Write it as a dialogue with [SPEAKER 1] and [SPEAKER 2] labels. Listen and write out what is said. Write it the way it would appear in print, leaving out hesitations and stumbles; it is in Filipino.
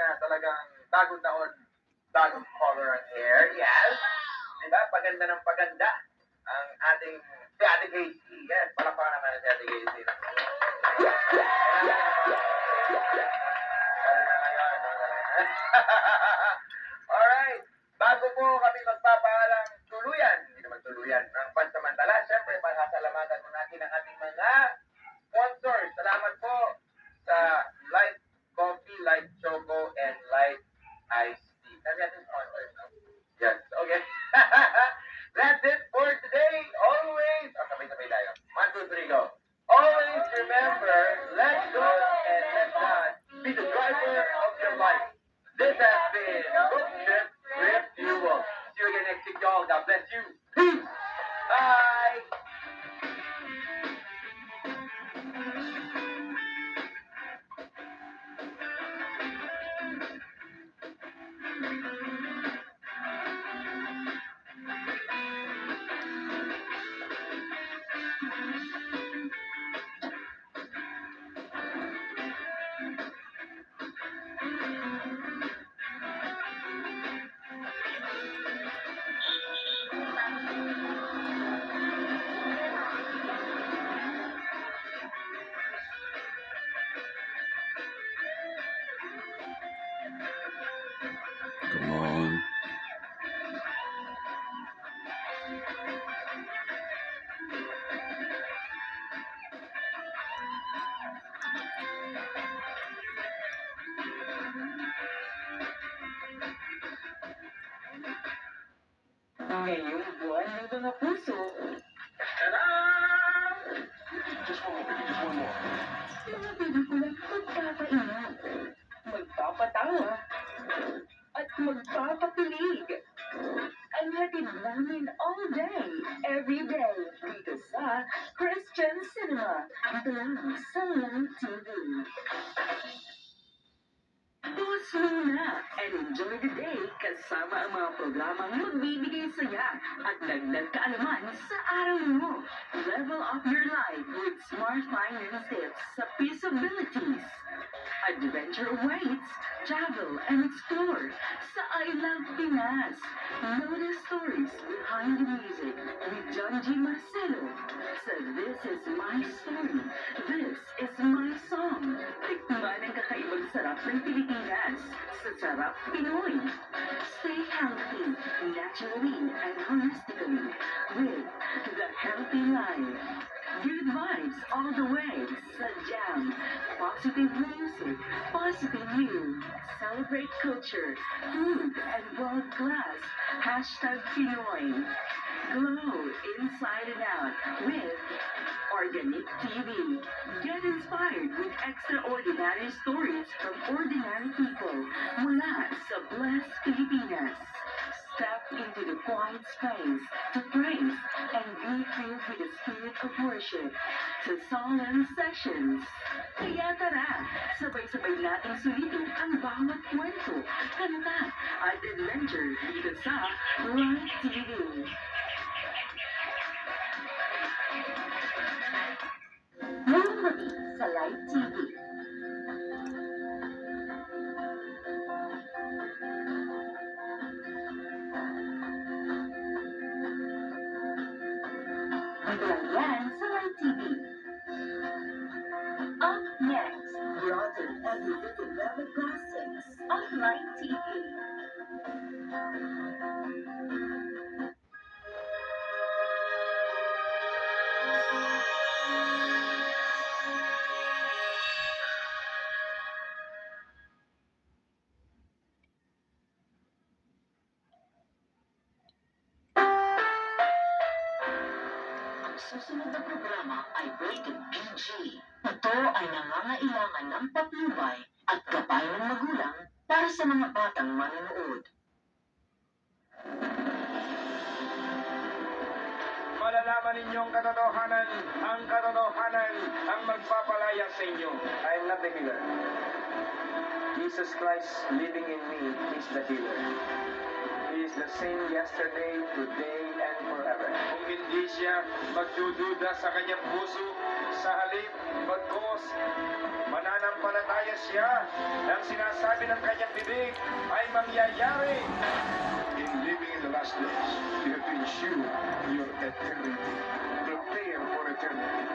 [SPEAKER 1] na talagang bagong taon, bagong color ang hair. Yes. Diba? Paganda ng paganda ang ating si Ate Casey. Yes, palakpakan naman si Ate Casey. Alright. Bago po kami magpapaalam tuluyan, hindi naman tuluyan, ng pansamantala, syempre, pasasalamatan mo natin ang ating mga sponsors. Salamat po sa Light Coffee, Light Choco, and Light Iced Tea. Kasi ating sponsors, no? Yes, okay. That's it for today. Always, sabay-sabay tayo. 1, 2, 3, go. Always remember, let go and let God be the driver of your life. This has been Road Trip with Fuel. See you again next week, y'all. God bless you. Peace. Bye.
[SPEAKER 2] Come on.
[SPEAKER 3] Ngayong buwan ng mga puso.
[SPEAKER 1] Ta-da!
[SPEAKER 2] Just one more, baby. Just one more.
[SPEAKER 3] Mga pelikulang magkakaingat, magpapatawa, at magpapakilig. Ang hatid namin all day, every day, dito sa Christian Cinema. Dito lang sa Live TV. Pause muna and enjoy the day kasama ang mga programang magbibigay saya at dagdag kaalaman sa araw mo. Level up your life with smart finance tips sa Peaceabilities. Adventure awaits. Travel and explore sa I Love Pinas. Know the stories behind the music with John G. Marcelo. So this is my story. This is my song. Tikman ang kakaibang sarap ng Pilipinas sa Sarap Pinoy. Stay healthy, naturally and holistically with The Healthy Life. Good vibes all the way sa Jam. Positive music, positive you. Celebrate culture, food, and world class. Hashtag Pinoy. Glow inside and out with Organic TV. Get inspired with extraordinary stories from ordinary people mula sa Blessed Pilipinas. Step into the quiet space to praise and be filled with the spirit of worship to solemn sessions. Kaya tara, sabay-sabay nating sulitin ang bawat kwento, kanta at adventure dito sa Live TV. Ngayong gabi sa Live TV. Dito lang yan sa Live TV. Up next, broaden every bit of level classics of Live TV. Ang susunod na programa ay rated PG. Ito ay nangangailangan ng patnubay at gabay ng magulang para sa mga batang manonood.
[SPEAKER 1] Malalaman ninyong katotohanan, ang katotohanan ang magpapalaya sa inyo. I am not the healer. Jesus Christ living in me is the healer. He is the same yesterday, today, and forever. Kung hindi siya magdududa sa kanyang puso, sa halip, bagkos, mananampalataya
[SPEAKER 4] siya ng sinasabi ng kanyang bibig ay mangyayari.
[SPEAKER 2] In living in the last days, you have to ensure your eternity. Prepare for eternity.